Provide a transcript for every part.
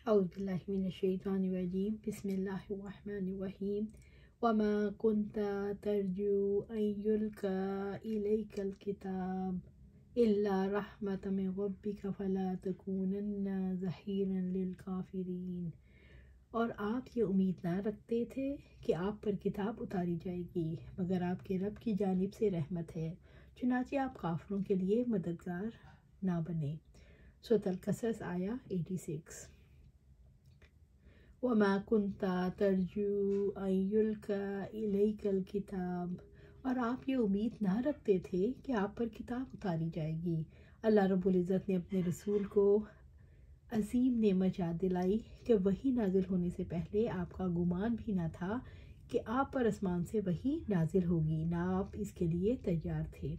أعوذ بالله من الشيطان الرجيم بسم الله الرحمن الرحيم وما كنت ترجو أن يلقى إليك الكتاب إلا رحمة من ربك فلا تكونن ظهيرا للكافرين۔ اور آپ یہ امید نہ رکھتے تھے کہ آپ پر کتاب اتاری جائے گی مگر آپ کے رب کی جانب سے رحمت ہے، چنانچہ آپ کافروں کے لیے مددگار نہ بنے۔ سورۃ القصص آیا 86۔ وَمَا كُنْتَ تَرْجُو أَن يُلْقَى إِلَيْكَ الْكِتَابُ، اور آپ یہ امید نہ رکھتے تھے کہ آپ پر کتاب اتاری جائے گی۔ اللہ رب العزت نے اپنے رسول کو عظیم نعمت یاد دلائی کہ وحی نازل ہونے سے پہلے آپ کا گمان بھی نہ تھا کہ آپ پر آسمان سے وحی نازل ہوگی، نہ آپ اس کے لیے تیار تھے۔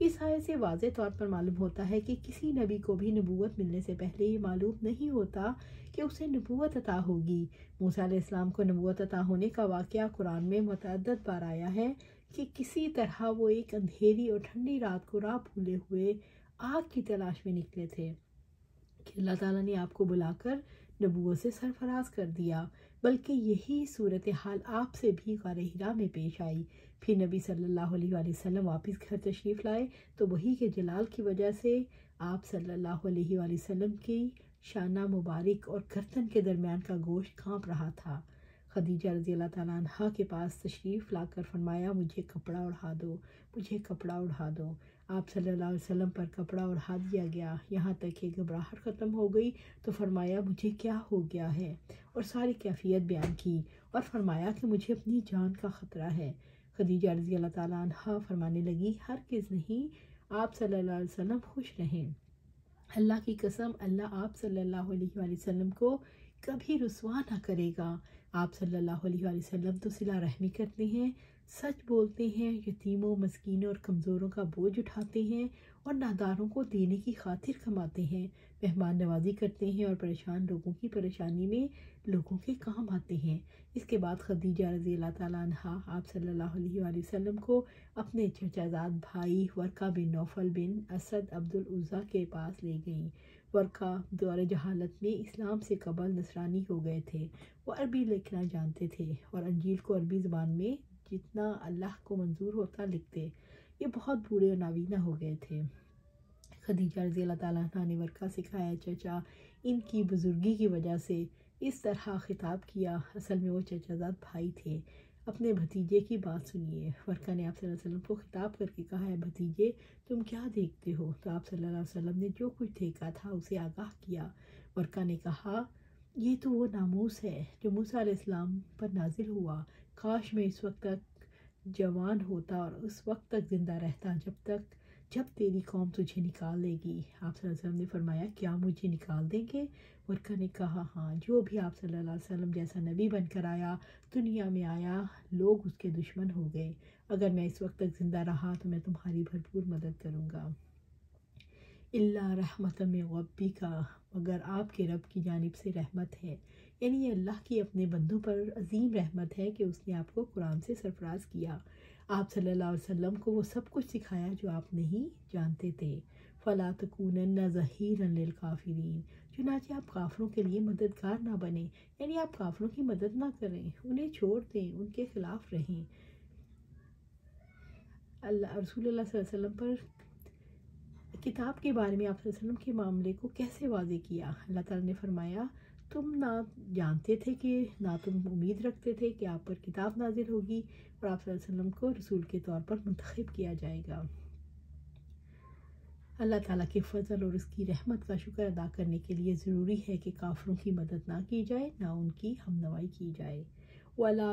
اس آیت سے واضح طور پر معلوم ہوتا ہے کہ کسی نبی کو بھی نبوت ملنے سے پہلے یہ معلوم نہیں ہوتا کہ اسے نبوت عطا ہوگی۔ موسیٰ علیہ السلام کو نبوت عطا ہونے کا واقعہ قرآن میں متعدد بار آیا ہے کہ کسی طرح وہ ایک اندھیری اور ٹھنڈی رات کو راہ بھولے ہوئے آگ کی تلاش میں نکلے تھے کہ اللہ تعالیٰ نے آپ کو بلا کر نبوت سے سرفراز کر دیا، بلکہ یہی صورتحال آپ سے بھی غار حرا میں پیش آئی۔ پھر نبی صلی اللہ علیہ وآلہ وسلم واپس گھر تشریف لائے تو وحی کے جلال کی وجہ سے آپ صلی اللہ علیہ وآلہ وسلم کی شانہ مبارک اور گردن کے درمیان کا گوشت کانپ رہا تھا۔ خدیجہ رضی اللہ تعالیٰ عنہا کے پاس تشریف لا کر فرمایا، مجھے کپڑا اڑھا دو، مجھے کپڑا اڑھا دو۔ آپ صلی اللہ علیہ وسلم پر کپڑا اڑھا دیا گیا، یہاں تک کہ گھبراہٹ ختم ہو گئی تو فرمایا مجھے کیا ہو گیا ہے، اور ساری کیفیت بیان کی اور فرمایا کہ مجھے اپنی جان کا خطرہ ہے۔ خدیجہ رضی اللہ تعالیٰ عنہا فرمانے لگی، ہرگز نہیں، آپ صلی اللہ علیہ وسلم خوش رہیں، اللہ کی قسم اللہ آپ صلی اللہ علیہ وآلہ وسلم کو کبھی رسوا نہ کرے گا۔ آپ صلی اللہ علیہ وآلہ وسلم تو صلہ رحمی کرتے ہیں، سچ بولتے ہیں، یتیموں، مسکینوں اور کمزوروں کا بوجھ اٹھاتے ہیں اور ناداروں کو دینے کی خاطر کماتے ہیں، مہمان نوازی کرتے ہیں اور پریشان لوگوں کی پریشانی میں لوگوں کے کام آتے ہیں۔ اس کے بعد خدیجہ رضی اللہ تعالیٰ عنہا آپ صلی اللہ علیہ وآلہ وسلم کو اپنے چچا زاد بھائی ورقہ بن نوفل بن اسد عبد العزیٰ کے پاس لے گئیں۔ ورقہ دور جہالت میں اسلام سے قبل نصرانی ہو گئے تھے، وہ عربی لکھنا جانتے تھے اور انجیل کو عربی زبان میں جتنا اللہ کو منظور ہوتا لکھتے۔ یہ بہت بوڑھے اور نابینا ہو گئے تھے۔ خدیجہ رضی اللہ تعالیٰ عنہ نے ورقہ سکھایا، چچا ان کی بزرگی کی وجہ سے اس طرح خطاب کیا، اصل میں وہ چچا زاد بھائی تھے، اپنے بھتیجے کی بات سنیے۔ ورقہ نے آپ صلی اللہ علیہ وسلم کو خطاب کر کے کہا، ہے بھتیجے تم کیا دیکھتے ہو؟ تو آپ صلی اللہ علیہ وسلم نے جو کچھ دیکھا تھا اسے آگاہ کیا۔ ورقہ نے کہا، یہ تو وہ ناموس ہے جو موسیٰ علیہ السلام پر نازل ہوا، کاش میں اس وقت تک جوان ہوتا اور اس وقت تک زندہ رہتا جب تیری قوم تجھے نکال لے گی۔ آپ صلی اللہ علیہ وسلم نے فرمایا، کیا مجھے نکال دیں گے؟ ورقہ نے کہا، ہاں، جو بھی آپ صلی اللہ علیہ وسلم جیسا نبی بن کر آیا، دنیا میں آیا، لوگ اس کے دشمن ہو گئے، اگر میں اس وقت تک زندہ رہا تو میں تمہاری بھرپور مدد کروں گا۔ اللہ رحمت من ربک، مگر آپ کے رب کی جانب سے رحمت ہے، یعنی یہ اللہ کی اپنے بندوں پر عظیم رحمت ہے کہ اس نے آپ کو قرآن سے سرفراز کیا، آپ صلی اللہ علیہ وسلم کو وہ سب کچھ سکھایا جو آپ نہیں جانتے تھے۔ فَلَا تَكُونَنَّ ظَهِيرًا لِلْكَافِرِينَ، چنانچہ آپ کافروں کے لیے مددگار نہ بنیں، یعنی آپ کافروں کی مدد نہ کریں، انہیں چھوڑ دیں، ان کے خلاف رہیں۔ اللہ رسول اللہ صلی اللہ علیہ وسلم پر کتاب کے بارے میں آپ صلی اللہ علیہ وسلم کے معاملے کو کیسے واضح کیا؟ اللہ تعالیٰ نے فرمایا، تم نہ جانتے تھے کہ نہ تم امید رکھتے تھے کہ آپ پر کتاب نازل ہوگی اور آپ صلی اللہ علیہ وسلم کو رسول کے طور پر منتخب کیا جائے گا۔ اللہ تعالیٰ کے فضل اور اس کی رحمت کا شکر ادا کرنے کے لیے ضروری ہے کہ کافروں کی مدد نہ کی جائے، نہ ان کی ہمنوائی کی جائے۔ وَلَا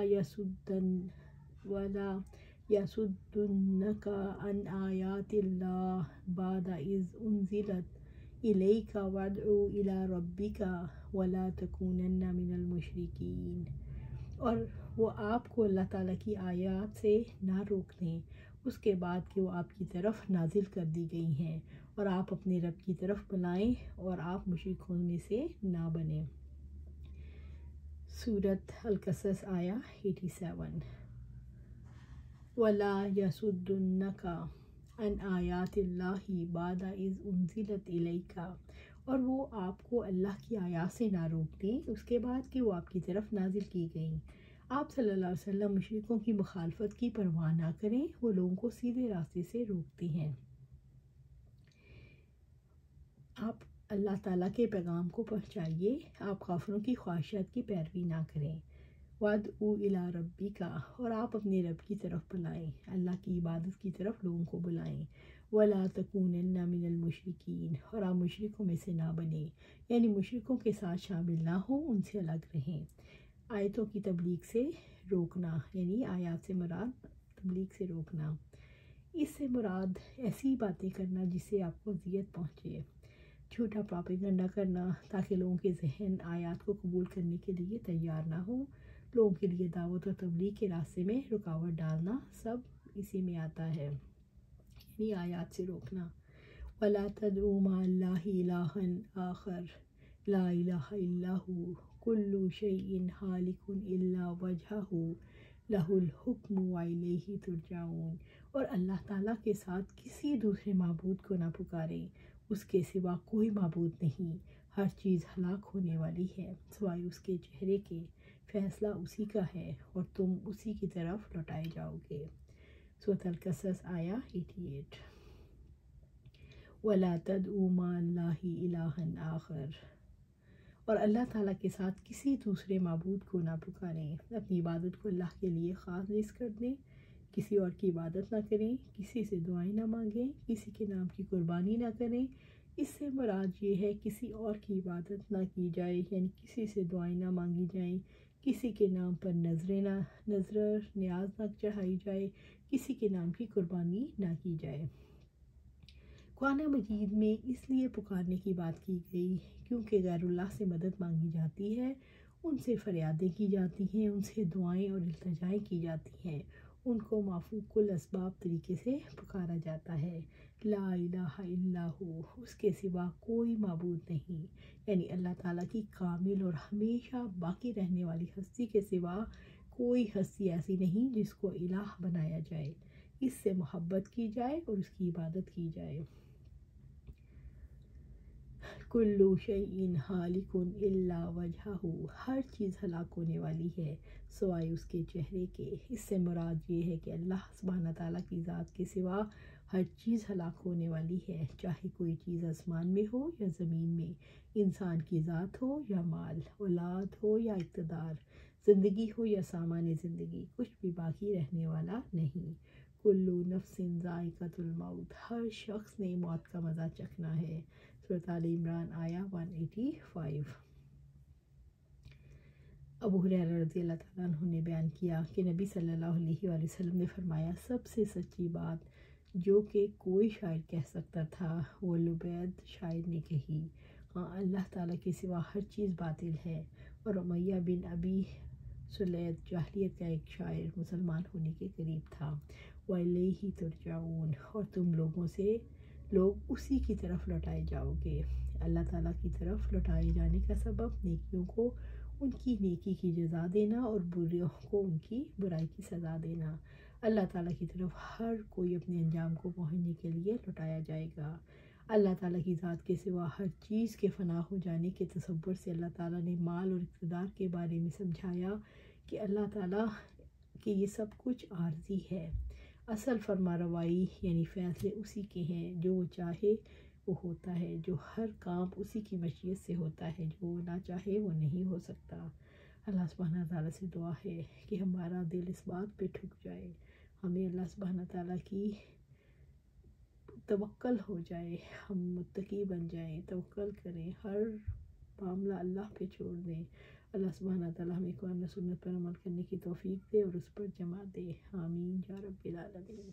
يَصُدُّنَّكَ عَنْ آيَاتِ اللَّهِ بَعْدَ إِذْ أُنزِلَتْ إِلَيْكَ وَادْعُ إِلَىٰ رَبِّكَ وَلَا تَكُونَنَّ مِنَ الْمُشْرِكِينَ، اور وہ آپ کو اللہ تعالیٰ کی آیات سے نہ روک دیں اس کے بعد کہ وہ آپ کی طرف نازل کر دی گئی ہیں، اور آپ اپنے رب کی طرف بلائیں اور آپ مشرکوں میں سے نہ بنیں۔ سورۃ القصص آیا 87۔ وَلَا يَصُدُّنَّكَ عَنْ آيَاتِ اللَّهِ بَعْدَ إِذْ أُنزِلَتْ إِلَيْكَ، اور وہ آپ کو اللہ کی آیات سے نہ روک دیں اس کے بعد کہ وہ آپ کی طرف نازل کی گئیں۔ آپ صلی اللہ علیہ وسلم مشرکوں کی مخالفت کی پرواہ نہ کریں، وہ لوگوں کو سیدھے راستے سے روکتے ہیں۔ آپ اللہ تعالیٰ کے پیغام کو پہنچائیے، آپ کافروں کی خواہشات کی پیروی نہ کریں۔ وَادْعُوا إِلَىٰ رَبِّكَ، اور آپ اپنے رب کی طرف بلائیں، اللہ کی عبادت کی طرف لوگوں کو بلائیں۔ وَلَا تَكُونَنَّ مِنَ الْمُشْرِكِينَ، اور آپ مشرکوں میں سے نہ بنیں، یعنی مشرکوں کے ساتھ شامل نہ ہوں، ان سے الگ رہیں۔ آیتوں کی تبلیغ سے روکنا، یعنی آیات سے مراد تبلیغ سے روکنا۔ اس سے مراد ایسی باتیں کرنا جس سے آپ کو اذیت پہنچے، جھوٹا پروپیگنڈا کرنا تاکہ لوگوں کے ذہن آیات کو قبول کرنے کے لیے تیار نہ ہو، لوگوں کے لیے دعوت و تبلیغ کے راستے میں رکاوٹ ڈالنا، سب اسی میں آتا ہے، یعنی آیات سے روکنا۔ وَلَا تَدْعُوا مَعَ اللَّهِ إِلَٰهًا آخَرَ لَا إِلَٰهَ إِلَّا هُوَ كُلُّ شَيْءٍ هَالِكٌ إِلَّا وَجْهَهُ لَهُ الْحُكْمُ وَإِلَيْهِ تُرْجَعُونَ، اور اللہ تعالیٰ کے ساتھ کسی دوسرے معبود کو نہ پکاریں، اس کے سوا کوئی معبود نہیں، ہر چیز ہلاک ہونے والی ہے سوائے اس کے چہرے کے، فیصلہ اسی کا ہے اور تم اسی کی طرف لوٹائے جاؤ گے۔ سورۃ القصص آیا 88۔ وَلَا تَدْعُوا مَعَ اللَّهِ إِلَٰهًا آخَرَ، اور اللہ تعالیٰ کے ساتھ کسی دوسرے معبود کو نہ پکاریں، اپنی عبادت کو اللہ کے لیے خالص کر دیں، کسی اور کی عبادت نہ کریں، کسی سے دعائیں نہ مانگیں، کسی کے نام کی قربانی نہ کریں۔ اس سے مراد یہ ہے کسی اور کی عبادت نہ کی جائے، یعنی کسی سے دعائیں نہ مانگی جائیں، کسی کے نام پر نظر نیاز نہ چڑھائی جائے، کسی کے نام کی قربانی نہ کی جائے۔ قرآن مجید میں اس لیے پکارنے کی بات کی گئی کیونکہ غیر اللہ سے مدد مانگی جاتی ہے، ان سے فریادیں کی جاتی ہیں، ان سے دعائیں اور التجائیں کی جاتی ہیں، ان کو مافوق الاسباب طریقے سے پکارا جاتا ہے۔ لا الہ الا ہو، اس کے سوا کوئی معبود نہیں، یعنی اللہ تعالیٰ کی کامل اور ہمیشہ باقی رہنے والی ہستی کے سوا کوئی ہستی ایسی نہیں جس کو الہ بنایا جائے، اس سے محبت کی جائے اور اس کی عبادت کی جائے۔ کلو شیء ہالک الا وجہہ، ہر چیز ہلاک ہونے والی ہے سوائے اس کے چہرے کے۔ اس سے مراد یہ ہے کہ اللہ سبحانہ تعالیٰ کی ذات کے سوا ہر چیز ہلاک ہونے والی ہے، چاہے کوئی چیز آسمان میں ہو یا زمین میں، انسان کی ذات ہو یا مال، اولاد ہو یا اقتدار، زندگی ہو یا سامان زندگی، کچھ بھی باقی رہنے والا نہیں۔ کلو نفس ذائقۃ الموت، ہر شخص نے موت کا مزہ چکھنا ہے۔ سورۃ آل عمران آیا 185۔ ابو ہریرہ رضی اللہ تعالیٰ عنہ نے بیان کیا کہ نبی صلی اللہ علیہ وآلہ وسلم نے فرمایا، سب سے سچی بات جو کہ کوئی شاعر کہہ سکتا تھا وہ لبید شاعر نے کہی، ہاں اللہ تعالیٰ کے سوا ہر چیز باطل ہے۔ اور امیہ بن ابی سلیط جاہلیت کا ایک شاعر مسلمان ہونے کے قریب تھا۔ وَإِلَيْهِ تُرْجَعُونَ، اور تم لوگ اسی کی طرف لوٹائے جاؤ گے۔ اللہ تعالیٰ کی طرف لوٹائے جانے کا سبب نیکیوں کو ان کی نیکی کی جزا دینا اور بریوں کو ان کی برائی کی سزا دینا۔ اللہ تعالیٰ کی طرف ہر کوئی اپنے انجام کو پہنچنے کے لیے لوٹایا جائے گا۔ اللہ تعالیٰ کی ذات کے سوا ہر چیز کے فنا ہو جانے کے تصور سے اللہ تعالیٰ نے مال اور اقتدار کے بارے میں سمجھایا کہ اللہ تعالیٰ کہ یہ سب کچھ عارضی ہے، اصل فرما روائی یعنی فیصلے اسی کے ہیں، جو وہ چاہے وہ ہوتا ہے، جو ہر کام اسی کی مشیت سے ہوتا ہے، جو وہ نہ چاہے وہ نہیں ہو سکتا۔ اللہ سبحانہ تعالیٰ سے دعا ہے کہ ہمارا دل اس بات پہ ٹھک جائے، ہمیں اللہ سبحانہ تعالیٰ کی توکل ہو جائے، ہم متقی بن جائیں، توکل کریں، ہر معاملہ اللہ پہ چھوڑ دیں۔ اللہ سبحانہ تعالیٰ ہمیں قرآن و سنت پر عمل کرنے کی توفیق دے اور اس پر جمع دے، آمین یا رب العالمین۔